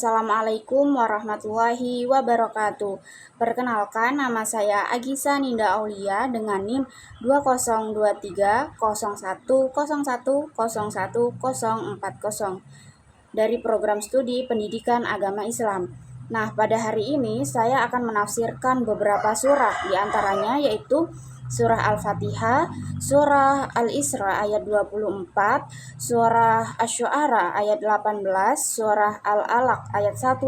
Assalamualaikum warahmatullahi wabarakatuh. Perkenalkan, nama saya Agisa Ninda Aulia dengan NIM 202301010140 dari program studi Pendidikan Agama Islam. Nah, pada hari ini saya akan menafsirkan beberapa surah, diantaranya yaitu Surah Al-Fatihah, Surah Al-Isra ayat 24, Surah Asy-Syu'ara ayat 18, Surah Al-Alaq ayat 1-5,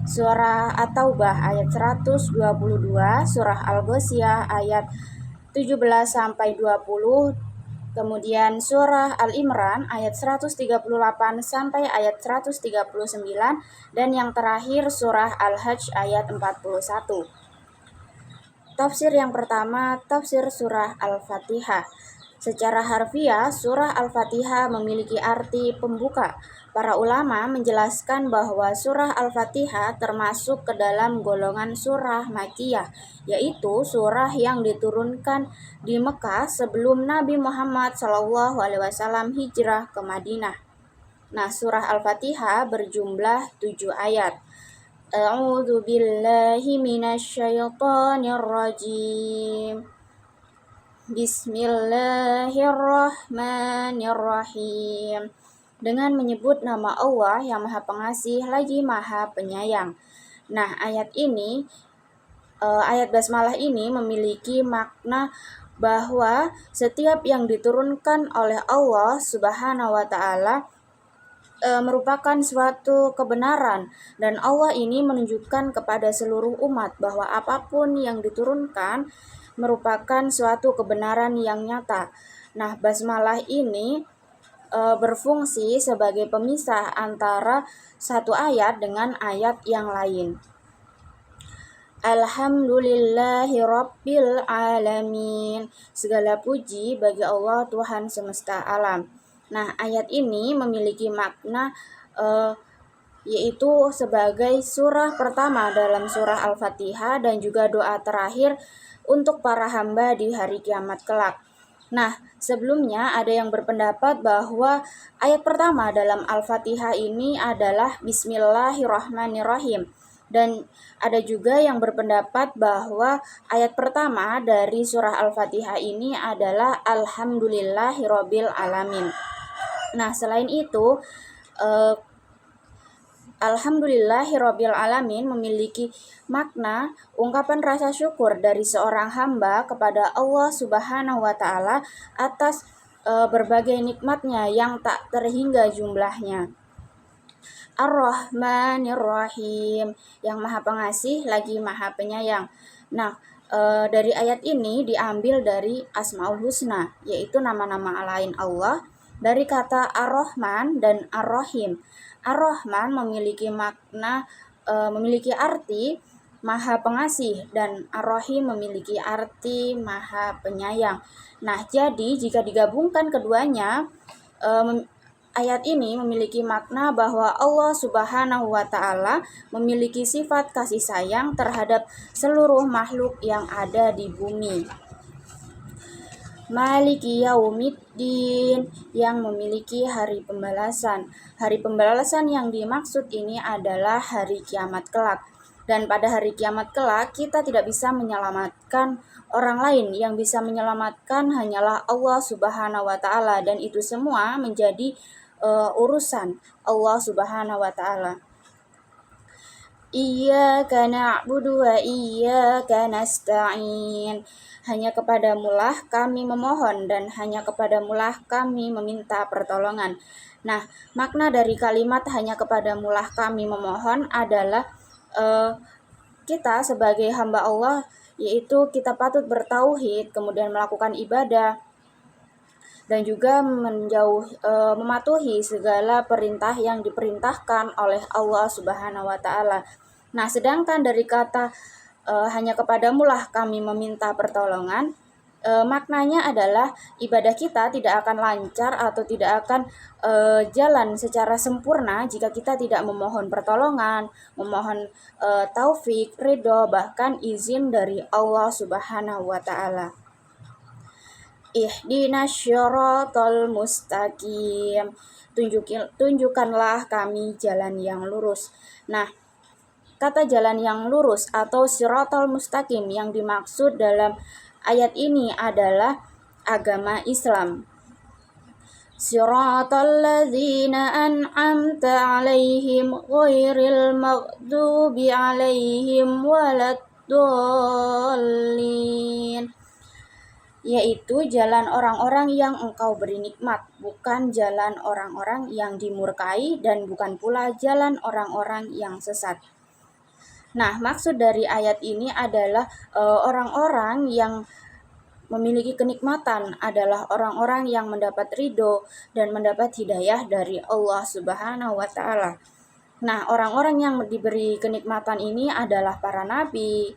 Surah At-Taubah ayat 122, Surah Al-Ghasyiyah ayat 17-20, kemudian Surah Al-Imran ayat 138 sampai ayat 139, dan yang terakhir Surah Al-Hajj ayat 41. Tafsir yang pertama, tafsir Surah Al-Fatihah. Secara harfiah, Surah Al-Fatihah memiliki arti pembuka. Para ulama menjelaskan bahwa Surah Al-Fatihah termasuk ke dalam golongan surah Makkiyah, yaitu surah yang diturunkan di Mekah sebelum Nabi Muhammad SAW hijrah ke Madinah. Nah, Surah Al-Fatihah berjumlah 7 ayat. A'udzu billahi minasyaitonir rajim. Bismillahirrahmanirrahim. Dengan menyebut nama Allah yang Maha Pengasih lagi Maha Penyayang. Nah, ayat basmalah ini memiliki makna bahwa setiap yang diturunkan oleh Allah Subhanahu wa taala merupakan suatu kebenaran, dan Allah ini menunjukkan kepada seluruh umat bahwa apapun yang diturunkan merupakan suatu kebenaran yang nyata. Nah, basmalah ini berfungsi sebagai pemisah antara satu ayat dengan ayat yang lain. Alhamdulillahirabbil alamin. Segala puji bagi Allah Tuhan semesta alam. Nah, ayat ini memiliki makna yaitu sebagai surah pertama dalam surah Al-Fatihah dan juga doa terakhir untuk para hamba di hari kiamat kelak. Nah, sebelumnya ada yang berpendapat bahwa ayat pertama dalam Al-Fatihah ini adalah Bismillahirrahmanirrahim. Dan ada juga yang berpendapat bahwa ayat pertama dari surah Al-Fatihah ini adalah Alhamdulillahirabbil alamin. Nah, selain itu, Alhamdulillahirabbil alamin memiliki makna ungkapan rasa syukur dari seorang hamba kepada Allah Subhanahu wa taala atas berbagai nikmatnya yang tak terhingga jumlahnya. Ar-Rahmanir-Rahim, yang Maha Pengasih lagi Maha Penyayang. Nah, dari ayat ini diambil dari Asmaul Husna, yaitu nama-nama lain Allah, dari kata Ar-Rahman dan Ar-Rahim. Ar-Rahman memiliki arti Maha Pengasih, dan Ar-Rahim memiliki arti Maha Penyayang. Nah, jadi jika digabungkan keduanya, ayat ini memiliki makna bahwa Allah Subhanahu wa taala memiliki sifat kasih sayang terhadap seluruh makhluk yang ada di bumi. Maliki Yaumiddin, yang memiliki hari pembalasan. Hari pembalasan yang dimaksud ini adalah hari kiamat kelak. Dan pada hari kiamat kelak kita tidak bisa menyelamatkan orang lain, yang bisa menyelamatkan hanyalah Allah Subhanahu wa taala, dan itu semua menjadi urusan Allah Subhanahu wa taala. Iyyaka na'budu wa iyyaka nasta'in. Hanya kepadamulah kami memohon dan hanya kepadamulah kami meminta pertolongan. Nah, makna dari kalimat hanya kepadamulah kami memohon adalah kita sebagai hamba Allah, yaitu kita patut bertauhid, kemudian melakukan ibadah, dan juga mematuhi segala perintah yang diperintahkan oleh Allah Subhanahu wa taala. Nah, sedangkan dari kata hanya kepadamulah kami meminta pertolongan, maknanya adalah ibadah kita tidak akan lancar atau tidak akan jalan secara sempurna jika kita tidak memohon pertolongan, memohon taufik, ridho, bahkan izin dari Allah Subhanahu wa taala. ihdinas syiratal mustaqim. Tunjukkanlah kami jalan yang lurus. Nah, kata jalan yang lurus atau syiratal mustaqim yang dimaksud dalam ayat ini adalah agama Islam. Syiratal ladzina an'amta 'alaihim ghairil maghdubi 'alaihim waladdallin, yaitu jalan orang-orang yang engkau beri nikmat, bukan jalan orang-orang yang dimurkai dan bukan pula jalan orang-orang yang sesat. Nah, maksud dari ayat ini adalah orang-orang yang memiliki kenikmatan adalah orang-orang yang mendapat ridho dan mendapat hidayah dari Allah Subhanahu wa Ta'ala. Nah, orang-orang yang diberi kenikmatan ini adalah para nabi,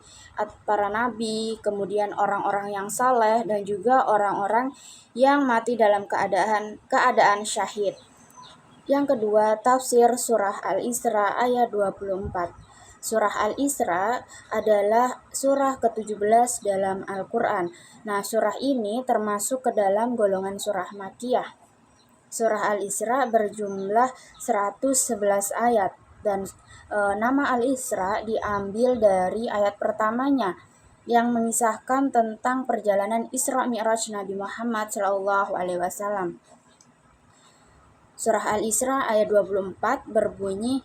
kemudian orang-orang yang saleh dan juga orang-orang yang mati dalam keadaan syahid. Yang kedua, tafsir surah Al-Isra ayat 24. Surah Al-Isra adalah surah ke-17 dalam Al-Quran. Nah, surah ini termasuk ke dalam golongan surah Makkiyah. Surah Al-Isra berjumlah 111 ayat dan nama Al-Isra diambil dari ayat pertamanya yang mengisahkan tentang perjalanan Isra Mi'raj Nabi Muhammad SAW. Surah Al-Isra ayat 24 berbunyi,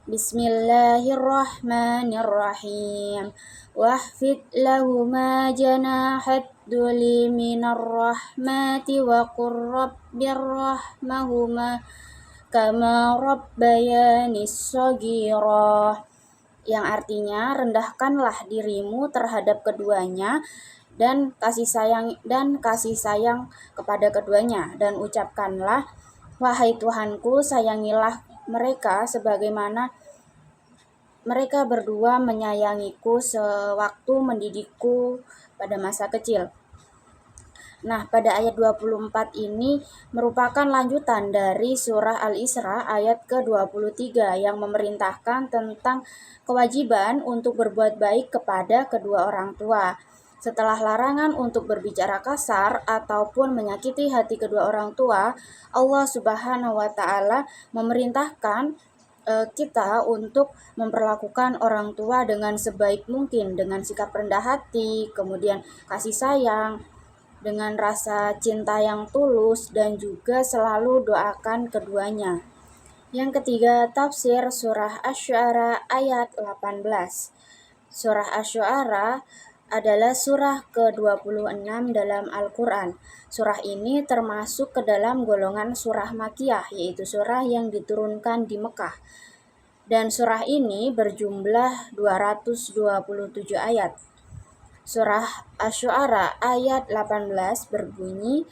Bismillahirrahmanirrahim. Wahfid lahuma janahat duli minar rahmati wa qur rabbir rahmahuma kama rabbayani shaghira, yang artinya rendahkanlah dirimu terhadap keduanya dan kasih sayang kepada keduanya, dan ucapkanlah, wahai Tuhanku, sayangilah mereka sebagaimana mereka berdua menyayangiku sewaktu mendidikku pada masa kecil. Nah, pada ayat 24 ini merupakan lanjutan dari surah Al-Isra ayat ke-23 yang memerintahkan tentang kewajiban untuk berbuat baik kepada kedua orang tua. Setelah larangan untuk berbicara kasar ataupun menyakiti hati kedua orang tua, Allah Subhanahu wa Ta'ala memerintahkan kita untuk memperlakukan orang tua dengan sebaik mungkin, dengan sikap rendah hati, kemudian kasih sayang, dengan rasa cinta yang tulus, dan juga selalu doakan keduanya. Yang ketiga, tafsir surah Asy-Syu'ara ayat 18. Surah Asy-Syu'ara adalah surah ke-26 dalam Al-Quran. Surah ini termasuk ke dalam golongan surah Makkiyah, yaitu surah yang diturunkan di Mekah. Dan surah ini berjumlah 227 ayat. Surah Asy-Syu'ara ayat 18 berbunyi,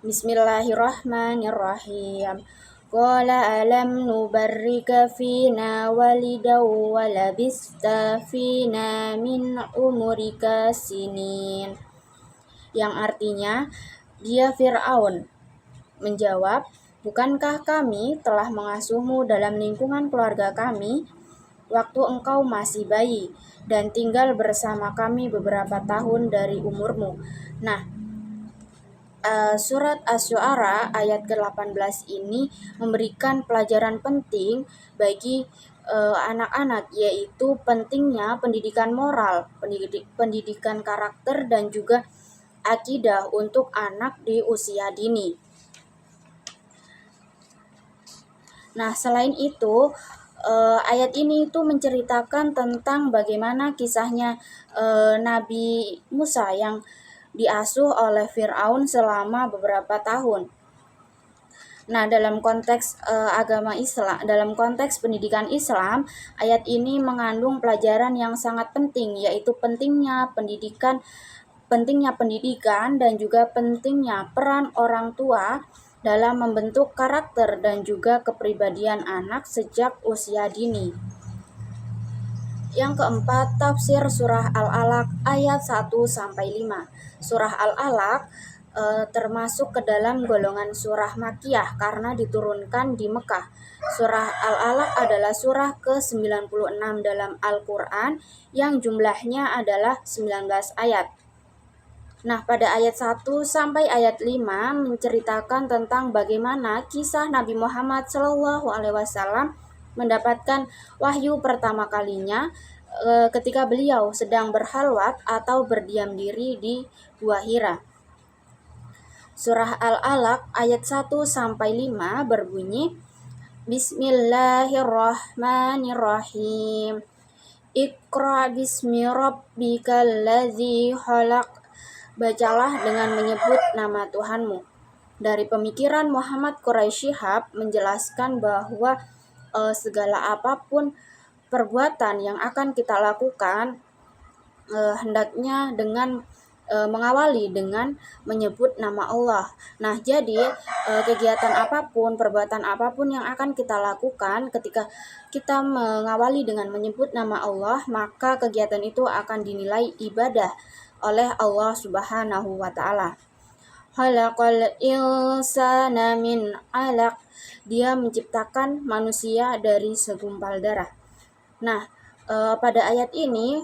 Bismillahirrahmanirrahim. Qala alam nubarrika fina walidaw walabista fina min umurika sinin. Yang artinya, dia Fir'aun menjawab, bukankah kami telah mengasuhmu dalam lingkungan keluarga kami waktu engkau masih bayi dan tinggal bersama kami beberapa tahun dari umurmu. Nah, surat Asy-Syu'ara ayat ke-18 ini memberikan pelajaran penting bagi anak-anak, yaitu pentingnya pendidikan moral, pendidikan karakter, dan juga akidah untuk anak di usia dini. Nah, selain itu, ayat ini itu menceritakan tentang bagaimana kisahnya Nabi Musa yang diasuh oleh Fir'aun selama beberapa tahun. Nah, dalam konteks agama Islam, dalam konteks pendidikan Islam, ayat ini mengandung pelajaran yang sangat penting, yaitu pentingnya pendidikan dan juga pentingnya peran orang tua dalam membentuk karakter dan juga kepribadian anak sejak usia dini. Yang keempat, tafsir surah Al-Alaq ayat 1-5. Surah Al-Alaq termasuk ke dalam golongan surah Makkiyah karena diturunkan di Mekah. Surah Al-Alaq adalah surah ke-96 dalam Al-Quran yang jumlahnya adalah 19 ayat. Nah, pada ayat 1 sampai ayat 5 menceritakan tentang bagaimana kisah Nabi Muhammad SAW mendapatkan wahyu pertama kalinya ketika beliau sedang berhalwat atau berdiam diri di Gua Hira. Surah Al-Alaq ayat 1 sampai 5 berbunyi, Bismillahirrahmanirrahim. Iqra bismi rabbikal ladzi khalaq. Bacalah dengan menyebut nama Tuhanmu. Dari pemikiran Muhammad Quraisy Shihab menjelaskan bahwa segala apapun perbuatan yang akan kita lakukan hendaknya dengan mengawali dengan menyebut nama Allah. Nah, jadi kegiatan apapun, perbuatan apapun yang akan kita lakukan ketika kita mengawali dengan menyebut nama Allah, maka kegiatan itu akan dinilai ibadah oleh Allah Subhanahu wa taala. Khalaqal insana min 'alaq. Dia menciptakan manusia dari segumpal darah. Nah, pada ayat ini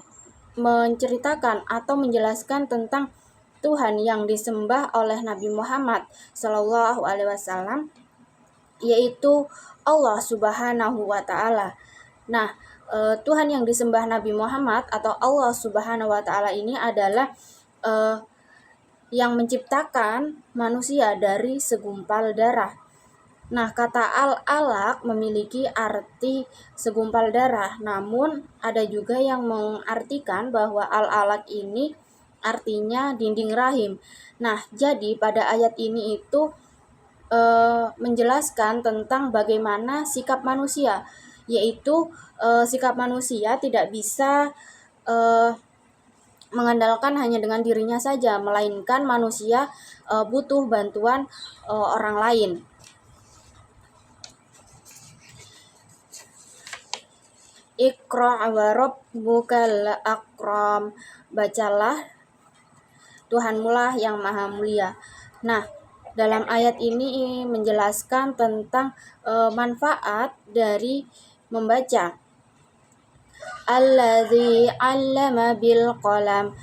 menceritakan atau menjelaskan tentang Tuhan yang disembah oleh Nabi Muhammad Shallallahu Alaihi Wasallam, yaitu Allah Subhanahu wa taala. Nah, Tuhan yang disembah Nabi Muhammad atau Allah Subhanahu wa taala ini adalah yang menciptakan manusia dari segumpal darah. Nah, kata al-alaq memiliki arti segumpal darah, namun ada juga yang mengartikan bahwa al-alaq ini artinya dinding rahim. Nah, jadi pada ayat ini itu menjelaskan tentang bagaimana sikap manusia, yaitu sikap manusia tidak bisa mengandalkan hanya dengan dirinya saja, melainkan manusia butuh bantuan orang lain. Iqra' wa rabbukal akram. Bacalah, Tuhanmu lah yang maha mulia. Nah, dalam ayat ini menjelaskan tentang manfaat dari membaca. Alladzi 'allama bil qalam,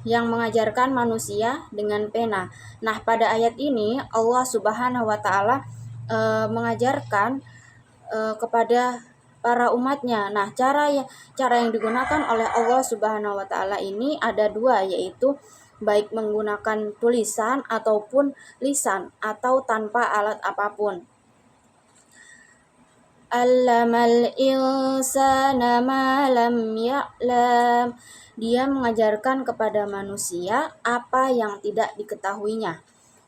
yang mengajarkan manusia dengan pena. Nah, pada ayat ini Allah Subhanahu wa taala mengajarkan kepada para umatnya. Nah, cara yang digunakan oleh Allah Subhanahu wa taala ini ada dua, yaitu baik menggunakan tulisan ataupun lisan atau tanpa alat apapun. Allamal insana ma lam ya'lam. Dia mengajarkan kepada manusia apa yang tidak diketahuinya.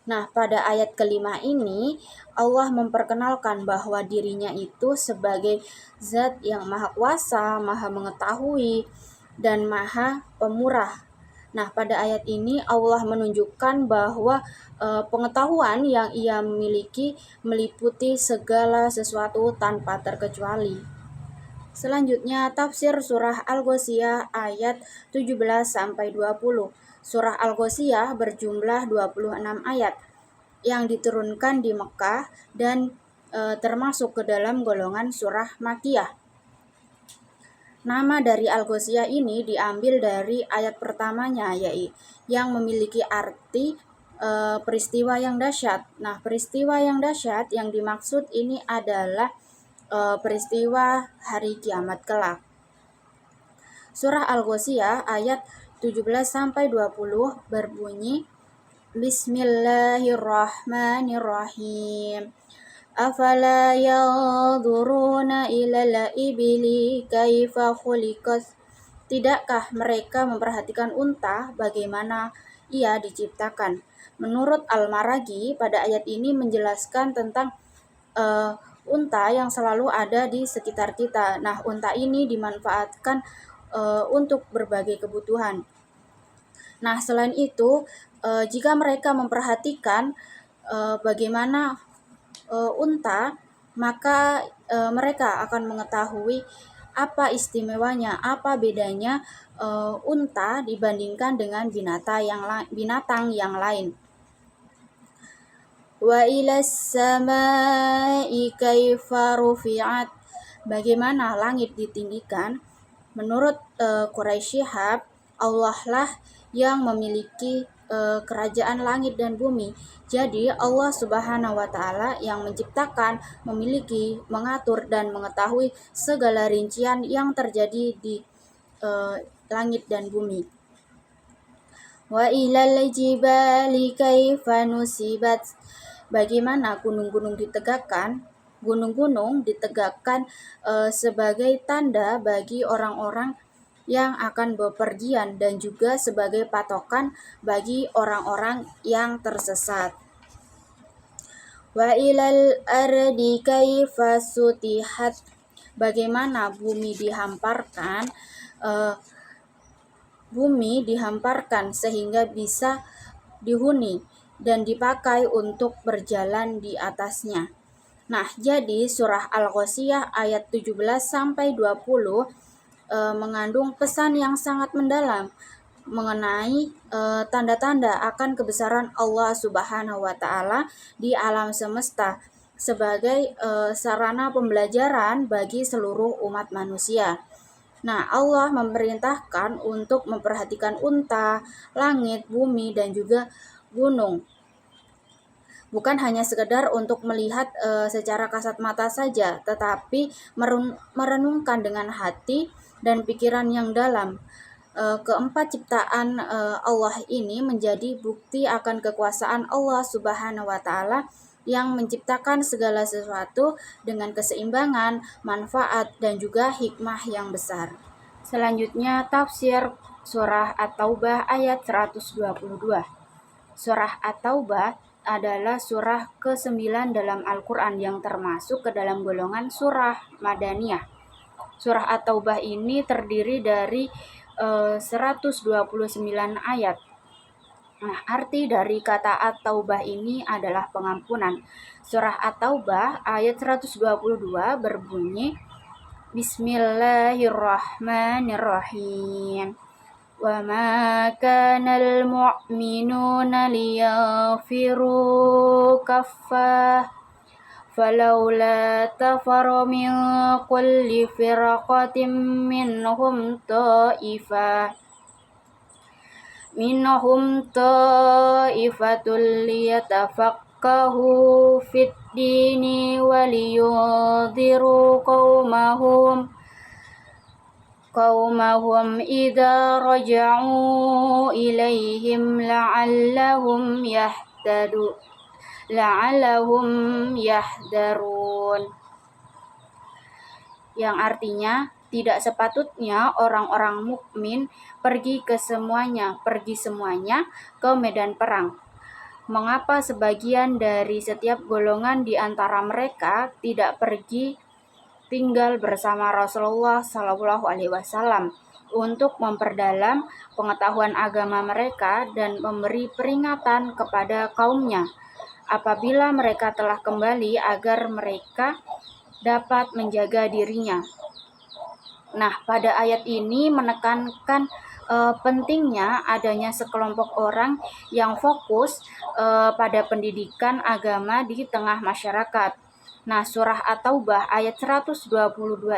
Nah, pada ayat kelima ini Allah memperkenalkan bahwa dirinya itu sebagai zat yang maha kuasa, maha mengetahui, dan maha pemurah. Nah, pada ayat ini Allah menunjukkan bahwa pengetahuan yang ia miliki meliputi segala sesuatu tanpa terkecuali. Selanjutnya, tafsir surah Al-Ghasyiyah ayat 17-20. Surah Al-Ghasyiyah berjumlah 26 ayat yang diturunkan di Mekah dan termasuk ke dalam golongan surah Makkiyah. Nama dari Al-Ghasyiyah ini diambil dari ayat pertamanya, yaitu yang memiliki arti peristiwa yang dahsyat. Nah, peristiwa yang dahsyat yang dimaksud ini adalah peristiwa hari kiamat kelak. Surah Al-Ghasyiyah ayat 17-20 berbunyi, Bismillahirrahmanirrahim. Afala yanzuruna ilal ibili kaifa khuliqat. Tidakkah mereka memperhatikan unta bagaimana ia diciptakan? Menurut Al-Maraghi, pada ayat ini menjelaskan tentang unta yang selalu ada di sekitar kita. Nah, unta ini dimanfaatkan untuk berbagai kebutuhan. Nah, selain itu, jika mereka memperhatikan bagaimana unta, maka mereka akan mengetahui apa istimewanya, apa bedanya unta dibandingkan dengan binatang yang lain. Wa ilas samai kaifa rufi'at. Bagaimana langit ditinggikan? Menurut Quraisy Shihab, Allah lah yang memiliki kerajaan langit dan bumi. Jadi Allah Subhanahu wa taala yang menciptakan, memiliki, mengatur dan mengetahui segala rincian yang terjadi di langit dan bumi. Wa ilal jibali kaifa nusibat. Bagaimana gunung-gunung ditegakkan? Gunung-gunung ditegakkan sebagai tanda bagi orang-orang yang akan bepergian dan juga sebagai patokan bagi orang-orang yang tersesat. Wa ilal ardi kaifa sutihat. Bagaimana bumi dihamparkan? Bumi dihamparkan sehingga bisa dihuni dan dipakai untuk berjalan di atasnya. Nah, jadi surah Al-Ghasyiyah ayat 17 sampai 20 mengandung pesan yang sangat mendalam mengenai tanda-tanda akan kebesaran Allah Subhanahu wa taala di alam semesta sebagai sarana pembelajaran bagi seluruh umat manusia. Nah, Allah memerintahkan untuk memperhatikan unta, langit, bumi, dan juga gunung. Bukan hanya sekedar untuk melihat secara kasat mata saja, tetapi merenungkan dengan hati dan pikiran yang dalam. Keempat ciptaan Allah ini menjadi bukti akan kekuasaan Allah Subhanahu wa taala yang menciptakan segala sesuatu dengan keseimbangan, manfaat dan juga hikmah yang besar. Selanjutnya tafsir surah At-Taubah ayat 122. Surah At-Taubah adalah surah ke-9 dalam Al-Quran yang termasuk ke dalam golongan surah Madaniyah. Surah At-Taubah ini terdiri dari 129 ayat. Nah, arti dari kata At-Taubah ini adalah pengampunan. Surah At-Taubah ayat 122 berbunyi, Bismillahirrahmanirrahim. Wa ma kana al-mu'minuna liyanfiru kaffah falawla tafara min kulli firqatin minhum ta'ifatul liyatafaqahu fid dini waliyunziru qaumahum idza raja'u ilaihim la'allahum yahdarun. Yang artinya, tidak sepatutnya orang-orang mukmin pergi semuanya ke medan perang. Mengapa sebagian dari setiap golongan di antara mereka tidak pergi tinggal bersama Rasulullah SAW untuk memperdalam pengetahuan agama mereka dan memberi peringatan kepada kaumnya apabila mereka telah kembali agar mereka dapat menjaga dirinya. Nah, pada ayat ini menekankan pentingnya adanya sekelompok orang yang fokus pada pendidikan agama di tengah masyarakat. Nah, surah At-Taubah ayat 122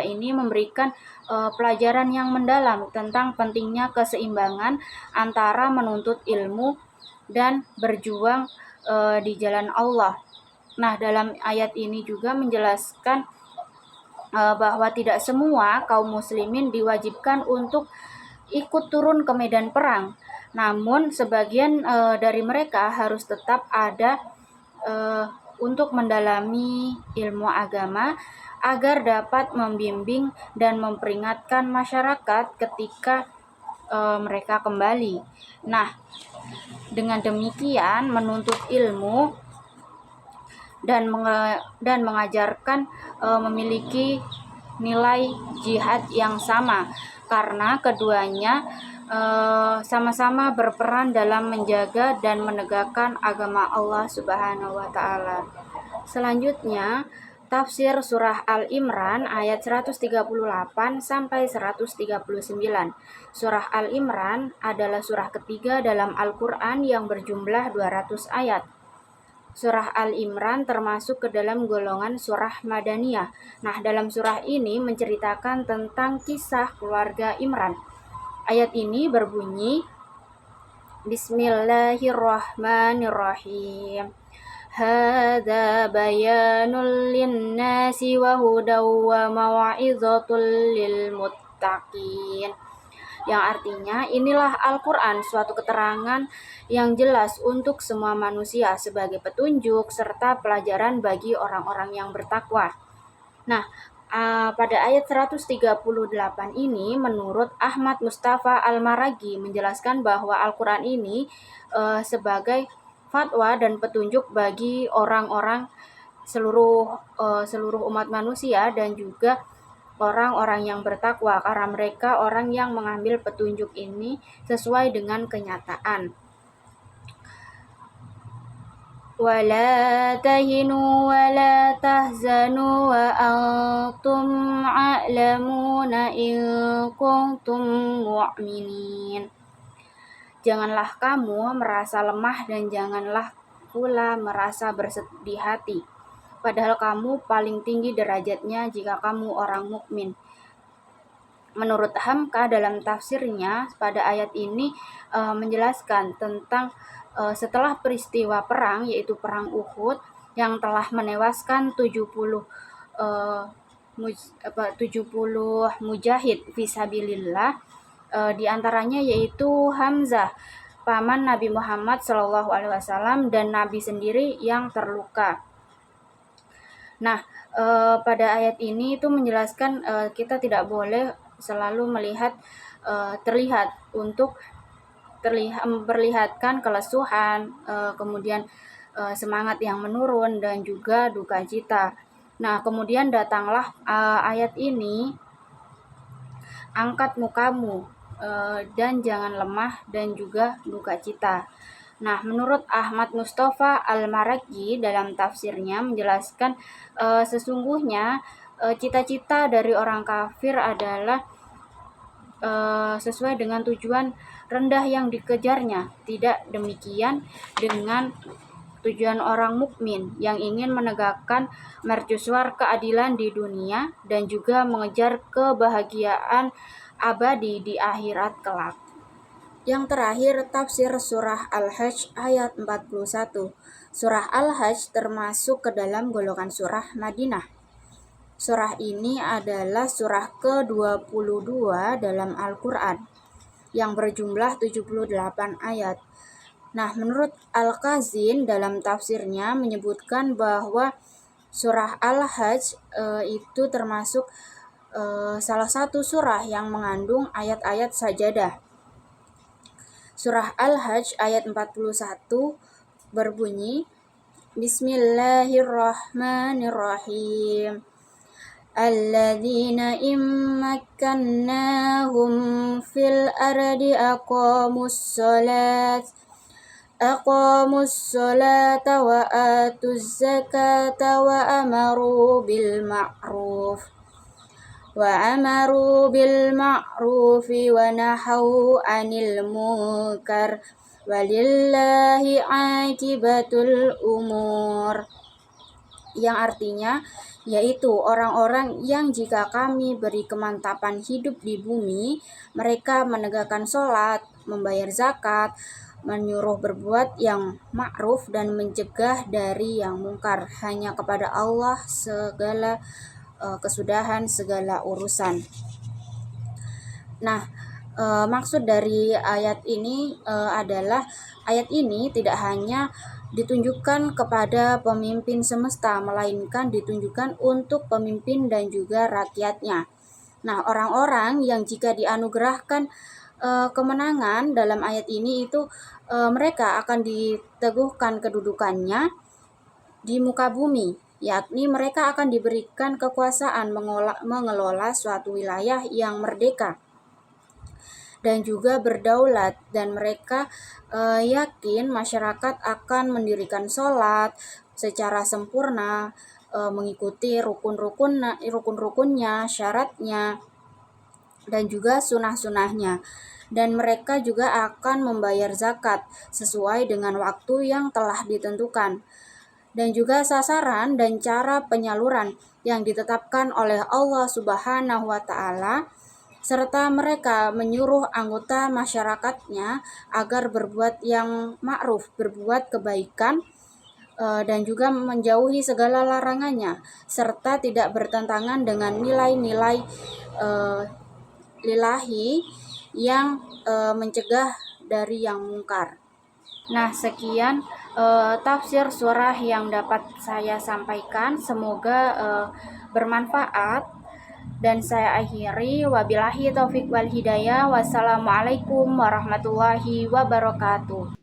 ini memberikan pelajaran yang mendalam tentang pentingnya keseimbangan antara menuntut ilmu dan berjuang di jalan Allah. Nah, dalam ayat ini juga menjelaskan bahwa tidak semua kaum muslimin diwajibkan untuk ikut turun ke medan perang. Namun sebagian dari mereka harus tetap ada untuk mendalami ilmu agama agar dapat membimbing dan memperingatkan masyarakat ketika mereka kembali. Nah, dengan demikian menuntut ilmu dan mengajarkan memiliki nilai jihad yang sama karena keduanya sama-sama berperan dalam menjaga dan menegakkan agama Allah Subhanahu wa taala. Selanjutnya, tafsir surah Al-Imran ayat 138 sampai 139. Surah Al-Imran adalah surah ketiga dalam Al-Qur'an yang berjumlah 200 ayat. Surah Al-Imran termasuk ke dalam golongan surah Madaniyah. Nah, dalam surah ini menceritakan tentang kisah keluarga Imran. Ayat ini berbunyi, Bismillahirrahmanirrahim. Hadza bayanul linnasi wa hudaw wa mau'izatul lil muttaqin. Yang artinya, inilah Al-Quran, suatu keterangan yang jelas untuk semua manusia sebagai petunjuk serta pelajaran bagi orang-orang yang bertakwa. Nah, pada ayat 138 ini, menurut Ahmad Mustafa Al-Maragi menjelaskan bahwa Al-Quran ini sebagai fatwa dan petunjuk bagi orang-orang seluruh umat manusia dan juga orang-orang yang bertakwa, karena mereka orang yang mengambil petunjuk ini sesuai dengan kenyataan. Wala tahinu wala tahzanu wa antum a'lamuna in kuntum mu'minin. Janganlah kamu merasa lemah dan janganlah pula merasa bersedih hati, padahal kamu paling tinggi derajatnya jika kamu orang mukmin. Menurut Hamka dalam tafsirnya pada ayat ini menjelaskan tentang setelah peristiwa perang, yaitu perang Uhud yang telah menewaskan 70 mujahid fisabilillah, di antaranya yaitu Hamzah, paman Nabi Muhammad SAW, dan Nabi sendiri yang terluka. Nah, pada ayat ini itu menjelaskan kita tidak boleh selalu terlihat untuk memperlihatkan kelesuhan, kemudian semangat yang menurun dan juga duka cita. Nah, kemudian datanglah ayat ini, angkat mukamu dan jangan lemah dan juga duka cita. Nah, menurut Ahmad Mustafa Al-Maragi dalam tafsirnya menjelaskan sesungguhnya cita-cita dari orang kafir adalah sesuai dengan tujuan rendah yang dikejarnya. Tidak demikian dengan tujuan orang mukmin yang ingin menegakkan mercusuar keadilan di dunia dan juga mengejar kebahagiaan abadi di akhirat kelak. Yang terakhir, tafsir surah Al-Hajj ayat 41. Surah Al-Hajj termasuk ke dalam golongan surah Madinah. Surah ini adalah surah ke-22 dalam Al-Quran yang berjumlah 78 ayat. Nah, menurut Al-Khazin dalam tafsirnya menyebutkan bahwa surah Al-Hajj itu termasuk salah satu surah yang mengandung ayat-ayat sajadah. Surah Al-Hajj ayat 41 berbunyi, Bismillahirrahmanirrahim. Alladzina immakkannahum fil ardi aqamus salata wa atuz zakata wa amaru bil ma'rufi wa nahaw 'anil munkar walillahi 'aqibatul umur. Yang artinya yaitu orang-orang yang jika kami beri kemantapan hidup di bumi, mereka menegakkan sholat, membayar zakat, menyuruh berbuat yang ma'ruf dan mencegah dari yang mungkar. Hanya kepada Allah segala kesudahan segala urusan. Nah, maksud dari ayat ini adalah ayat ini tidak hanya ditunjukkan kepada pemimpin semesta, melainkan ditunjukkan untuk pemimpin dan juga rakyatnya. Nah, orang-orang yang jika dianugerahkan kemenangan dalam ayat ini itu mereka akan diteguhkan kedudukannya di muka bumi, yakni mereka akan diberikan kekuasaan mengelola suatu wilayah yang merdeka dan juga berdaulat, dan mereka yakin masyarakat akan mendirikan sholat secara sempurna, mengikuti rukun-rukunnya, syaratnya, dan juga sunah-sunahnya, dan mereka juga akan membayar zakat sesuai dengan waktu yang telah ditentukan, dan juga sasaran dan cara penyaluran yang ditetapkan oleh Allah Subhanahu wa Ta'ala serta mereka menyuruh anggota masyarakatnya agar berbuat yang ma'ruf, berbuat kebaikan, dan juga menjauhi segala larangannya, serta tidak bertentangan dengan nilai-nilai lillahi yang mencegah dari yang mungkar. Nah, sekian tafsir surah yang dapat saya sampaikan. Semoga bermanfaat. Dan saya akhiri, wabillahi taufik wal hidayah. Wassalamualaikum warahmatullahi wabarakatuh.